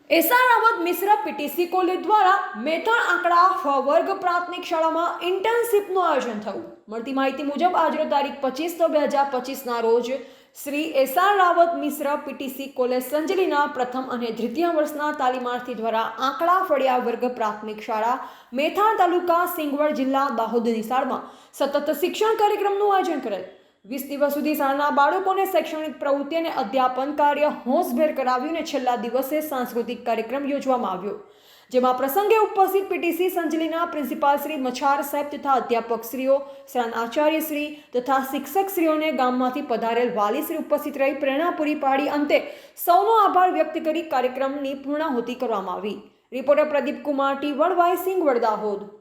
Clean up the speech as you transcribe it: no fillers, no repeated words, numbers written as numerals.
SR Rawat મિશ્ર PTC college દ્વારા મેથણ આંકડા ફ વર્ગ પ્રાથમિક શાળામાં ઇન્ટર્નશીપનું આયોજન થયું. મળતી માહિતી મુજબ આજરોજ તારીખ 25/2025ના રોજ શ્રી એસઆર રાવત મિશ્ર પીટીસી કોલેજ સંજલીના પ્રથમ અને દ્વિતીય વર્ષના તાલીમાર્થી દ્વારા આંકડા ફળિયા વર્ગ પ્રાથમિક શાળા મેથાણ તાલુકા સિંગવડ જિલ્લા દાહોદ નિશાળમાં સતત શિક્ષણ કાર્યક્રમનું આયોજન કરેલ. 20 દિવસ સુધી શાળાના બાળકોને શૈક્ષણિક પ્રવૃત્તિ અને અધ્યાપન કાર્ય હોંશભેર કરાવ્યું અને છેલ્લા દિવસે સાંસ્કૃતિક કાર્યક્રમ યોજવામાં આવ્યો, જેમાં પ્રસંગે ઉપસ્થિત પીટીસી સંજલીના પ્રિન્સિપાલ શ્રી મછાર સાહેબ તથા અધ્યાપકશ્રીઓ, શાળાના આચાર્યશ્રી તથા શિક્ષકશ્રીઓને ગામમાંથી પધારેલ વાલીશ્રી ઉપસ્થિત રહી પ્રેરણા પૂરી પાડી અંતે સૌનો આભાર વ્યક્ત કરી કાર્યક્રમની પૂર્ણાહુતિ કરવામાં આવી. Reporter Pradeep Kumar T Vadvai Singvad Dahod.